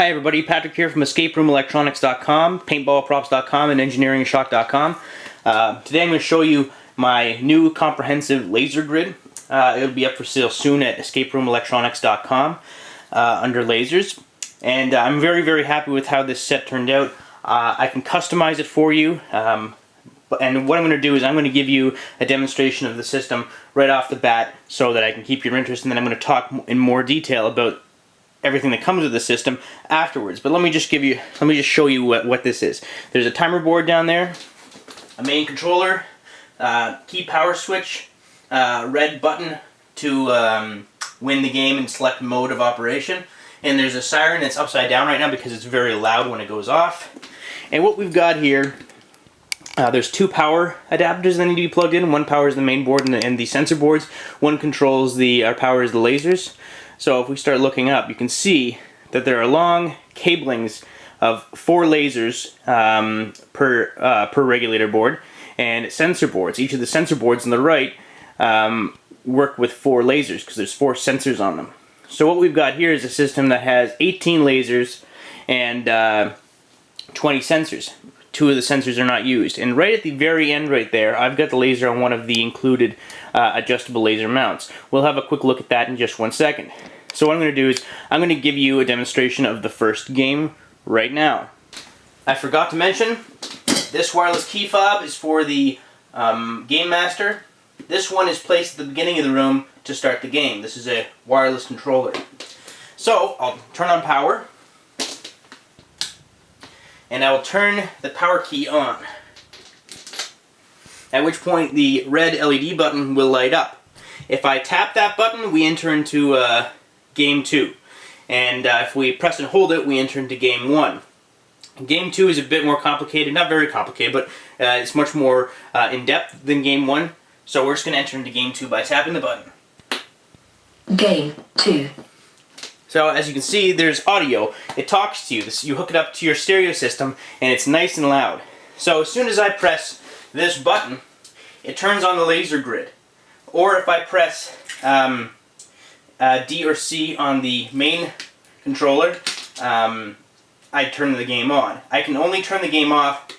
Hi everybody, Patrick here from escaperoomelectronics.com, paintballprops.com, and engineeringshock.com. Today I'm going to show you my new comprehensive laser grid. It'll be up for sale soon at escaperoomelectronics.com under lasers. And I'm very happy with how this set turned out. I can customize it for you. And what I'm going to do is I'm going to give you a demonstration of the system right off the bat so that I can keep your interest, and then I'm going to talk in more detail about everything that comes with the system afterwards. But let me just show you what this is. There's a timer board down there, a main controller, key power switch, red button to win the game and select mode of operation, and there's a siren that's upside down right now because it's very loud when it goes off. And what we've got here, there's two power adapters that need to be plugged in. One powers the main board and the sensor boards. One controls powers the lasers. So if we start looking up, you can see that there are long cablings of 4 lasers per regulator board, and sensor boards. Each of the sensor boards on the right work with 4 lasers because there's 4 sensors on them. So what we've got here is a system that has 18 lasers and 20 sensors. 2 of the sensors are not used. And right at the very end right there, I've got the laser on one of the included adjustable laser mounts. We'll have a quick look at that in just 1 second. So what I'm going to do is I'm going to give you a demonstration of the first game right now. I forgot to mention, this wireless key fob is for the Game Master. This one is placed at the beginning of the room to start the game. This is a wireless controller. So I'll turn on power, and I will turn the power key on, at which point the red LED button will light up. If I tap that button, we enter into Game 2. And if we press and hold it, we enter into Game 1. Game 2 is a bit more complicated, not very complicated, but it's much more in-depth than Game 1. So we're just going to enter into Game 2 by tapping the button. Game 2. So as you can see, there's audio. It talks to you. You hook it up to your stereo system, and it's nice and loud. So as soon as I press this button, it turns on the laser grid. Or if I press D or C on the main controller, I turn the game on. I can only turn the game off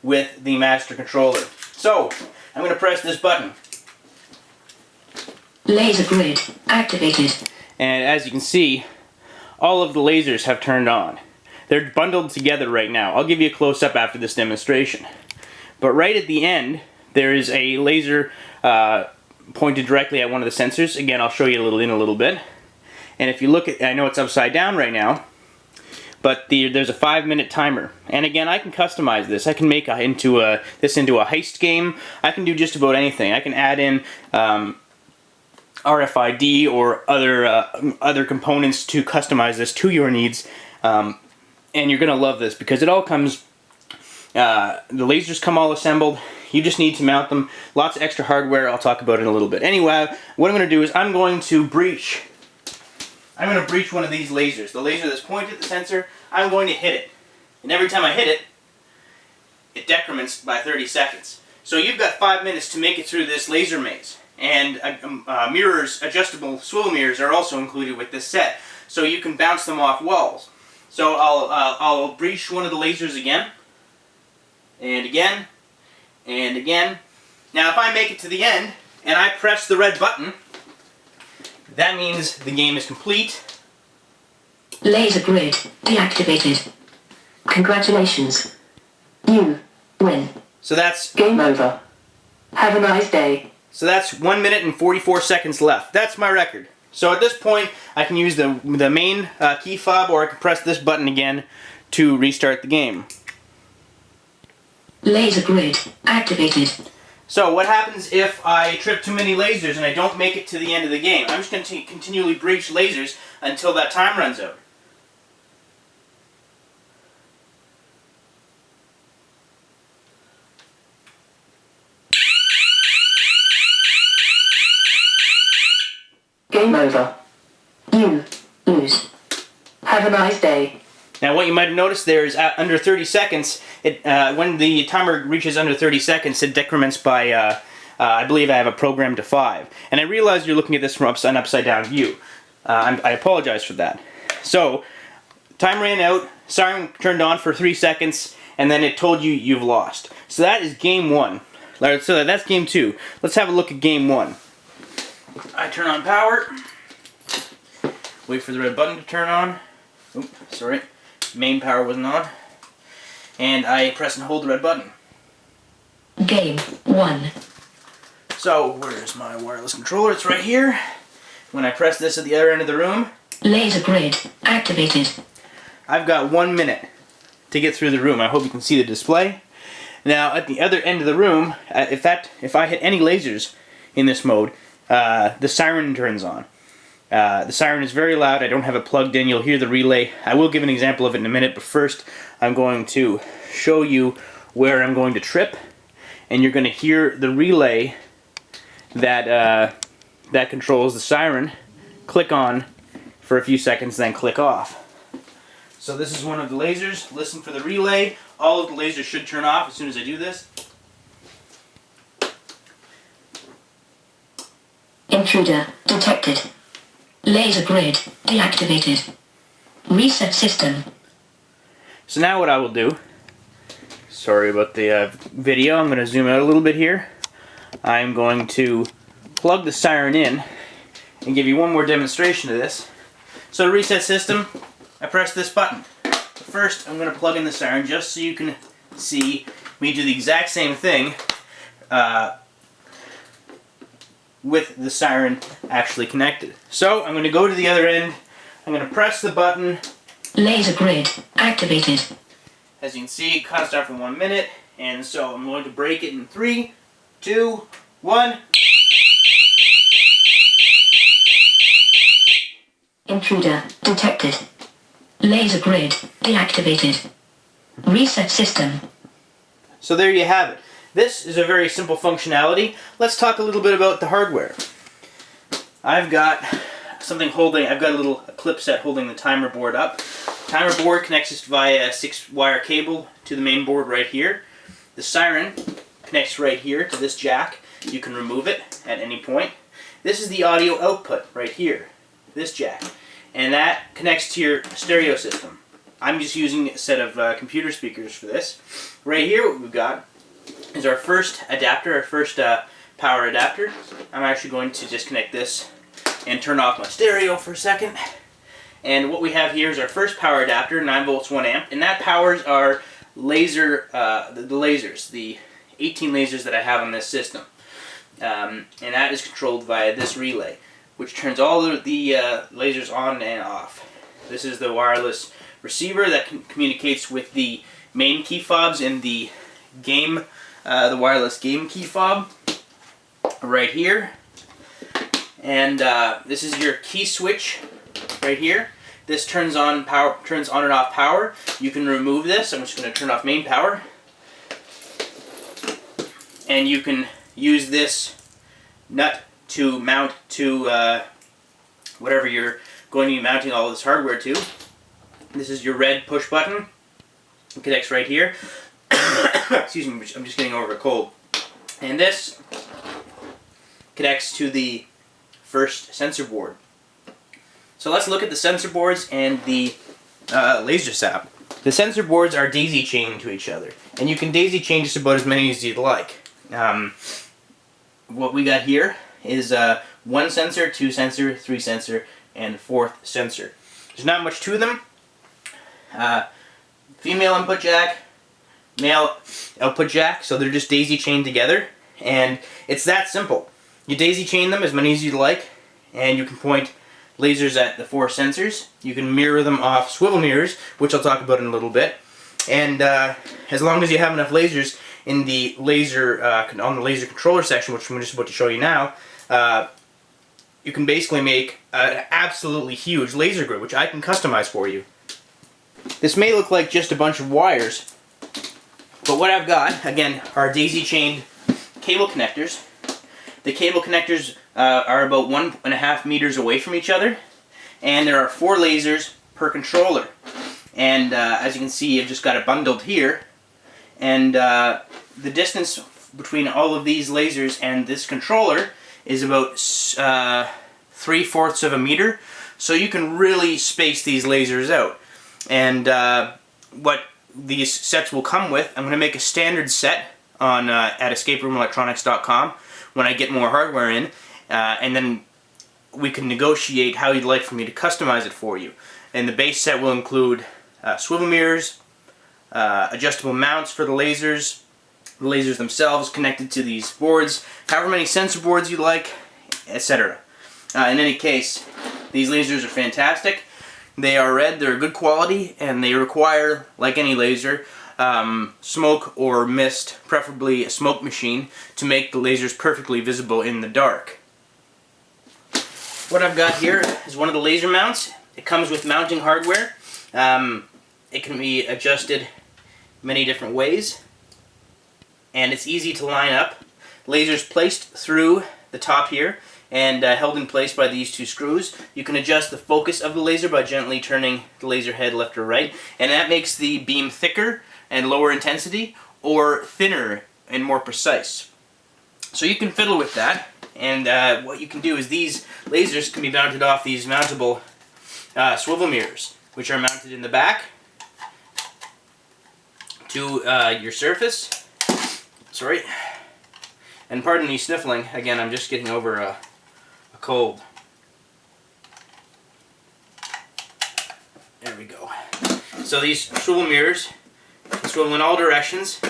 with the master controller. So I'm going to press this button. Laser grid activated. And as you can see, all of the lasers have turned on. They're bundled together right now. I'll give you a close-up after this demonstration. But right at the end, there is a laser pointed directly at one of the sensors. Again, I'll show you in a little bit. And if you look at, I know it's upside down right now, but there's a 5-minute timer. And again, I can customize this. I can make this into a heist game. I can do just about anything. I can add in RFID or other components to customize this to your needs, and you're gonna love this because it all comes. The lasers come all assembled. You just need to mount them. Lots of extra hardware. I'll talk about it in a little bit. Anyway, what I'm gonna do is I'm going to breach one of these lasers. The laser that's pointed at the sensor. I'm going to hit it, and every time I hit it, it decrements by 30 seconds. So you've got 5 minutes to make it through this laser maze. And mirrors, adjustable swivel mirrors, are also included with this set, so you can bounce them off walls. So I'll breach one of the lasers again, and again, and again. Now if I make it to the end, and I press the red button, that means the game is complete. Laser grid deactivated. Congratulations. You win. So that's game over. Have a nice day. So that's 1 minute and 44 seconds left. That's my record. So at this point, I can use the main key fob, or I can press this button again to restart the game. Laser grid activated. So what happens if I trip too many lasers and I don't make it to the end of the game? I'm just going to continually breach lasers until that time runs out. Game over. You lose. Have a nice day. Now what you might have noticed there is under 30 seconds, when the timer reaches under 30 seconds, it decrements by, I believe I have a program to 5. And I realize you're looking at this from an upside down view. I apologize for that. So, Time ran out, siren turned on for 3 seconds, and then it told you you've lost. So that is game 1. So that's game 2. Let's have a look at game 1. I turn on power. Wait for the red button to turn on. Oops, sorry. Main power wasn't on. And I press and hold the red button. Game 1. So, where's my wireless controller? It's right here. When I press this at the other end of the room, Laser grid activated. I've got 1 minute to get through the room. I hope you can see the display. Now, at the other end of the room, if I hit any lasers in this mode, the siren turns on. The siren is very loud. I don't have it plugged in. You'll hear the relay. I will give an example of it in a minute, but first I'm going to show you where I'm going to trip, and you're going to hear the relay that that controls the siren click on for a few seconds, then click off. So this is one of the lasers. Listen for the relay. All of the lasers should turn off as soon as I do this. Intruder detected. Laser grid deactivated. Reset system. So now what I will do, sorry about the video, I'm going to zoom out a little bit here. I'm going to plug the siren in and give you one more demonstration of this. So to reset system, I press this button. First, I'm going to plug in the siren just so you can see me do the exact same thing with the siren actually connected. So I'm going to go to the other end. I'm going to press the button. Laser grid activated. As you can see, it cuts off for 1 minute, and so I'm going to break it in 3, 2, 1. Intruder detected. Laser grid deactivated. Reset system. So there you have it. This is a very simple functionality. Let's talk a little bit about the hardware. I've got a little clip set holding the timer board up. Timer board connects via a 6-wire cable to the main board right here. The siren connects right here to this jack. You can remove it at any point. This is the audio output right here, this jack. And that connects to your stereo system. I'm just using a set of computer speakers for this. Right here what we've got is our first adapter, our first power adapter. I'm actually going to disconnect this and turn off my stereo for a second. And what we have here is our first power adapter, 9 volts, 1 amp, and that powers our laser, the lasers, the 18 lasers that I have on this system. And that is controlled via this relay, which turns all the lasers on and off. This is the wireless receiver that communicates with the main key fobs in the game, the wireless game key fob right here. And this is your key switch right here. This turns on and off power. You can remove this. I'm just going to turn off main power. And you can use this nut to mount to whatever you're going to be mounting all this hardware to. This is your red push button. It connects right here. Excuse me, I'm just getting over a cold. And this connects to the first sensor board. So let's look at the sensor boards and the laser sap. The sensor boards are daisy chained to each other, and you can daisy chain just about as many as you'd like. What we got here is 1 sensor, 2 sensor, 3 sensor, and 4th sensor. There's not much to them. Female input jack, male output jack, so they're just daisy chained together, and it's that simple. You daisy chain them as many as you'd like, and you can point lasers at the 4 sensors. You can mirror them off swivel mirrors, which I'll talk about in a little bit. And as long as you have enough lasers in the laser on the laser controller section, which I'm just about to show you now, you can basically make an absolutely huge laser grid, which I can customize for you. This may look like just a bunch of wires, but what I've got, again, are daisy-chained cable connectors. The cable connectors are about 1.5 meters away from each other, and there are 4 lasers per controller. And as you can see, I've just got it bundled here, and the distance between all of these lasers and this controller is about 3/4 of a meter, so you can really space these lasers out. And what these sets will come with, I'm going to make a standard set on at escaperoomelectronics.com when I get more hardware in, and then we can negotiate how you'd like for me to customize it for you. And the base set will include swivel mirrors, adjustable mounts for the lasers themselves connected to these boards, however many sensor boards you like, etc. In any case, these lasers are fantastic. They are red, they're good quality, and they require, like any laser, smoke or mist, preferably a smoke machine, to make the lasers perfectly visible in the dark. What I've got here is one of the laser mounts. It comes with mounting hardware. It can be adjusted many different ways, and it's easy to line up. Lasers placed through the top here and held in place by these two screws. You can adjust the focus of the laser by gently turning the laser head left or right, and that makes the beam thicker and lower intensity, or thinner and more precise. So you can fiddle with that, and what you can do is these lasers can be mounted off these mountable swivel mirrors, which are mounted in the back to your surface. Sorry. And pardon me sniffling, again I'm just getting over a cold. There we go. So these swivel mirrors can swivel in all directions,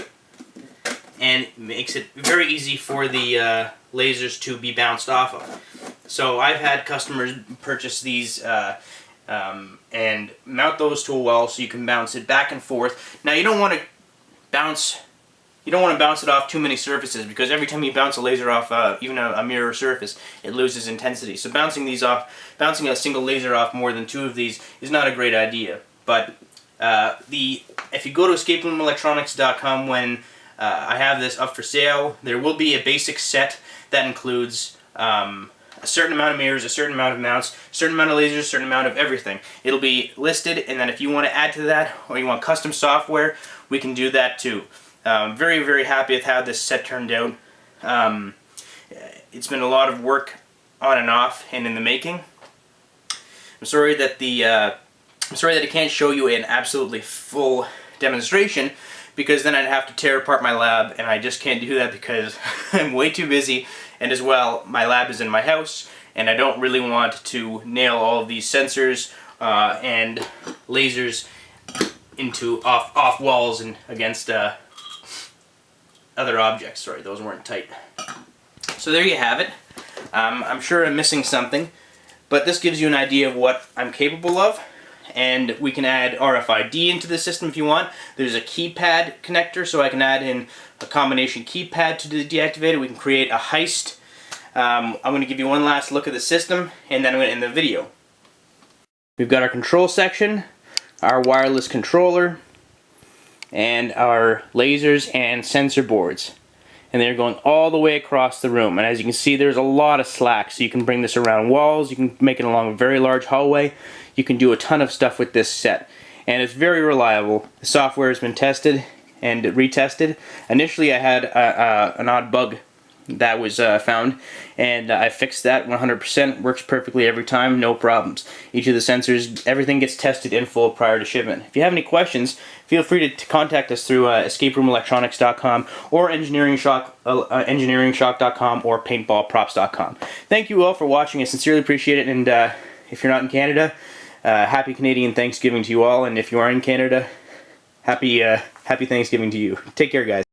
and makes it very easy for the lasers to be bounced off of. So I've had customers purchase these and mount those to a wall so you can bounce it back and forth. Now you don't want to bounce it off too many surfaces, because every time you bounce a laser off even a mirror surface, it loses intensity. So bouncing a single laser off more than two of these is not a great idea. But if you go to escaperoomelectronics.com when I have this up for sale, there will be a basic set that includes a certain amount of mirrors, a certain amount of mounts, a certain amount of lasers, a certain amount of everything. It'll be listed, and then if you want to add to that, or you want custom software, we can do that too. Very, very happy with how this set turned out. It's been a lot of work on and off and in the making. I'm sorry that I can't show you an absolutely full demonstration, because then I'd have to tear apart my lab, and I just can't do that because I'm way too busy, and as well, my lab is in my house, and I don't really want to nail all of these sensors and lasers into off walls and against other objects. Sorry, those weren't tight. So there you have it. I'm sure I'm missing something, but this gives you an idea of what I'm capable of. And we can add RFID into the system if you want. There's a keypad connector, so I can add in a combination keypad to deactivate it. We can create a heist. I'm going to give you one last look at the system, and then I'm going to end the video. We've got our control section, our wireless controller, and our lasers and sensor boards. And they're going all the way across the room. And as you can see, there's a lot of slack, so you can bring this around walls, you can make it along a very large hallway. You can do a ton of stuff with this set. And it's very reliable. The software has been tested and retested. Initially I had an odd bug that was found, and I fixed that 100%. Works perfectly every time, no problems. Each of the sensors, everything gets tested in full prior to shipment. If you have any questions, feel free to contact us through escaperoomelectronics.com or engineeringshock.com or paintballprops.com. Thank you all for watching. I sincerely appreciate it, and if you're not in Canada, happy Canadian Thanksgiving to you all, and if you are in Canada, happy Thanksgiving to you. Take care, guys.